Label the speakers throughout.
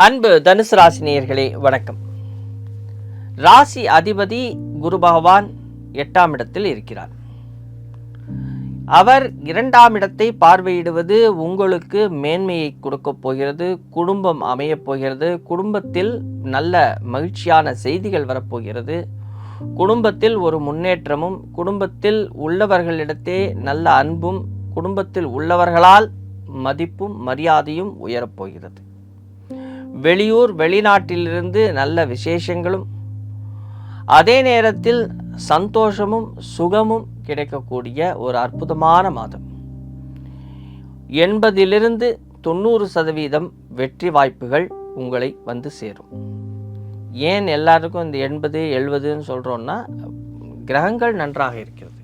Speaker 1: அன்பு தனுசு ராசி நேயர்களே வணக்கம். ராசி அதிபதி குரு பகவான் 8ஆம் இடத்தில் இருக்கிறார். அவர் 2ஆம் இடத்தை பார்வையிடுவது உங்களுக்கு மேன்மையை கொடுக்க போகிறது. குடும்பம் அமையப் போகிறது. குடும்பத்தில் நல்ல மகிழ்ச்சியான செய்திகள் வரப்போகிறது. குடும்பத்தில் ஒரு முன்னேற்றமும், குடும்பத்தில் உள்ளவர்களிடத்தே நல்ல அன்பும், குடும்பத்தில் உள்ளவர்களால் மதிப்பும் மரியாதையும் உயரப்போகிறது. வெளியூர் வெளிநாட்டிலிருந்து நல்ல விசேஷங்களும், அதே நேரத்தில் சந்தோஷமும் சுகமும் கிடைக்கக்கூடிய ஒரு அற்புதமான மாதம். 80லிருந்து 90% வெற்றி வாய்ப்புகள் உங்களை வந்து சேரும். ஏன் எல்லாருக்கும் இந்த 80 70ன்னு சொல்கிறோன்னா, கிரகங்கள் நன்றாக இருக்கிறது.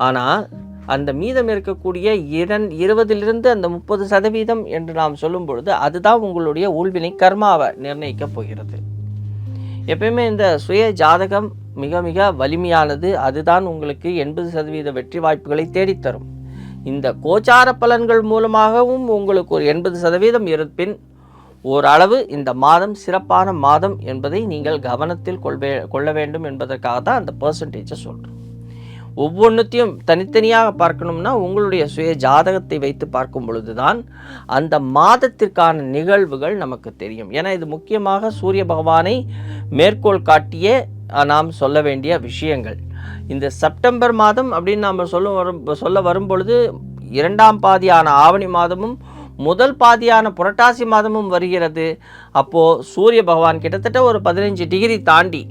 Speaker 1: ஆனால் அந்த மீதம் இருக்கக்கூடிய 20லிருந்து அந்த 30% என்று நாம் சொல்லும் பொழுது, அதுதான் உங்களுடைய ஊழ்வினை கர்மாவை நிர்ணயிக்கப் போகிறது. எப்பயுமே இந்த சுய ஜாதகம் மிக மிக வலிமையானது. அதுதான் உங்களுக்கு 80% வெற்றி வாய்ப்புகளை தேடித்தரும். இந்த கோச்சார பலன்கள் மூலமாகவும் உங்களுக்கு ஒரு 80% இருப்பின், ஓரளவு இந்த மாதம் சிறப்பான மாதம் என்பதை நீங்கள் கவனத்தில் கொள்ள வேண்டும் என்பதற்காக தான் அந்த பர்சன்டேஜை சொல்கிறோம். ஒவ்வொன்றுத்தையும் தனித்தனியாக பார்க்கணும்னா உங்களுடைய சுய ஜாதகத்தை வைத்து பார்க்கும் பொழுது தான் அந்த மாதத்திற்கான நிகழ்வுகள் நமக்கு தெரியும். ஏன்னா இது முக்கியமாக சூரிய பகவானை மேற்கோள் காட்டியே நாம் சொல்ல வேண்டிய விஷயங்கள். இந்த செப்டம்பர் மாதம் அப்படின்னு நாம் சொல்ல வரும் பொழுது 2ஆம் பாதியான ஆவணி மாதமும் முதல் பாதியான புரட்டாசி மாதமும் வருகிறது. அப்போது சூரிய பகவான் கிட்டத்தட்ட ஒரு 15 டிகிரி தாண்டி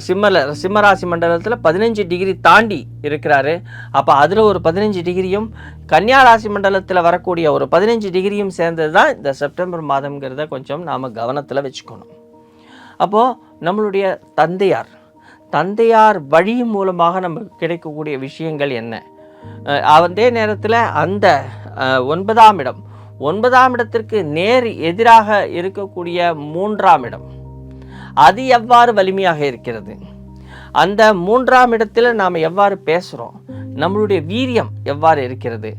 Speaker 1: சிம்மராசி மண்டலத்தில் 15 டிகிரி தாண்டி இருக்கிறாரு. அப்போ அதில் ஒரு 15 டிகிரியும், கன்னியா ராசி மண்டலத்தில் வரக்கூடிய ஒரு 15 டிகிரியும் சேர்ந்தது தான் இந்த செப்டம்பர் மாதம்ங்கிறத கொஞ்சம் நாம் கவனத்தில் வச்சுக்கணும். அப்போது நம்மளுடைய தந்தையார் வழி மூலமாக நமக்கு கிடைக்கக்கூடிய விஷயங்கள் என்ன? அதே நேரத்தில் அந்த 9ஆம் இடத்திற்கு நேர் எதிராக இருக்கக்கூடிய 3ஆம் இடம், அது எவ்வாறு வலிமையாக இருக்கிறது? அந்த 3ஆம் இடத்தில் நாம் எவ்வாறு பேசுகிறோம்? நம்மளுடைய வீரியம் எவ்வாறு இருக்கிறது?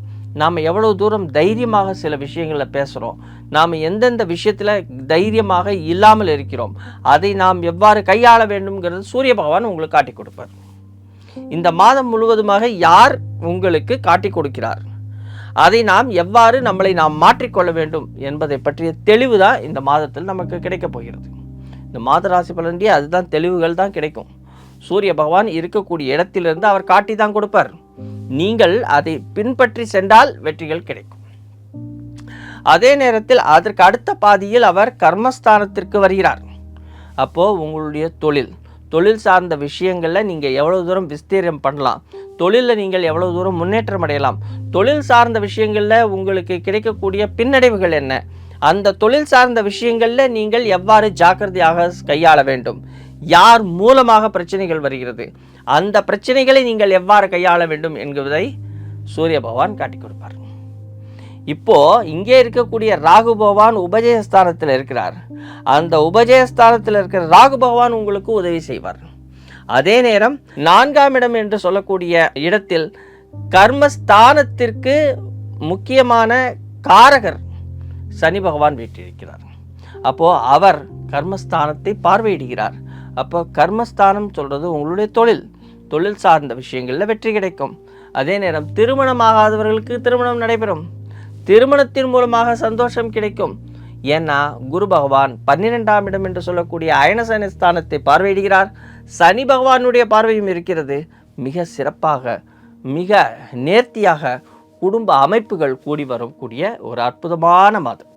Speaker 1: நாம் எவ்வளவு தூரம் தைரியமாக சில விஷயங்களில் பேசுகிறோம்? நாம் எந்தெந்த விஷயத்தில் தைரியமாக இல்லாமல் இருக்கிறோம்? அதை நாம் எவ்வாறு கையாள வேண்டும்ங்கிறது சூரிய பகவான் உங்களுக்கு காட்டி கொடுப்பார். இந்த மாதம் முழுவதுமாக யார் உங்களுக்கு காட்டி கொடுக்கிறார்? அதை நாம் எவ்வாறு நம்மளை மாற்றிக்கொள்ள வேண்டும் என்பதை பற்றிய தெளிவு தான் இந்த மாதத்தில் நமக்கு கிடைக்கப் போகிறது. இந்த மாத ராசி பலன்றியே அதுதான், தெளிவுகள் தான் கிடைக்கும். சூரிய பகவான் இருக்கக்கூடிய இடத்திலிருந்து அவர் காட்டி தான் கொடுப்பார். நீங்கள் அதை பின்பற்றி சென்றால் வெற்றிகள் கிடைக்கும். அதே நேரத்தில் அதற்கு அடுத்த பாதியில் அவர் கர்மஸ்தானத்திற்கு வருகிறார். அப்போது உங்களுடைய தொழில் சார்ந்த விஷயங்களில் நீங்கள் எவ்வளோ தூரம் விஸ்தீரம் பண்ணலாம், தொழிலில் நீங்கள் எவ்வளோ தூரம் முன்னேற்றம் அடையலாம், தொழில் சார்ந்த விஷயங்களில் உங்களுக்கு கிடைக்கக்கூடிய பின்னடைவுகள் என்ன, அந்த தொழில் சார்ந்த விஷயங்களில் நீங்கள் எவ்வாறு ஜாக்கிரதையாக கையாள வேண்டும், யார் மூலமாக பிரச்சனைகள் வருகிறது, அந்த பிரச்சனைகளை நீங்கள் எவ்வாறு கையாள வேண்டும் என்பதை சூரிய பகவான் காட்டி கொடுப்பார். இப்போ இங்கே இருக்கக்கூடிய ராகு பகவான் உபஜயஸ்தானத்தில் இருக்கிறார். அந்த உபஜயஸ்தானத்தில் இருக்கிற ராகு பகவான் உங்களுக்கு உதவி செய்வார். அதே நேரம் 4ஆம் இடம் என்று சொல்லக்கூடிய இடத்தில் கர்மஸ்தானத்திற்கு முக்கியமான காரகர் சனி பகவான் வீற்றிருக்கிறார். அப்போது அவர் கர்மஸ்தானத்தை பார்வையிடுகிறார். அப்போ கர்மஸ்தானம் சொல்கிறது உங்களுடைய தொழில் சார்ந்த விஷயங்களில் வெற்றி கிடைக்கும். அதே நேரம் திருமணமாகாதவர்களுக்கு திருமணம் நடைபெறும். திருமணத்தின் மூலமாக சந்தோஷம் கிடைக்கும். ஏன்னா குரு பகவான் 12ஆம் இடம் என்று சொல்லக்கூடிய அயனசனி ஸ்தானத்தை பார்வையிடுகிறார். சனி பகவானுடைய பார்வையும் இருக்கிறது. மிக சிறப்பாக, மிக நேர்த்தியாக குடும்ப அமைப்புகள் கூடி வரக்கூடிய ஒரு அற்புதமான மாதம்.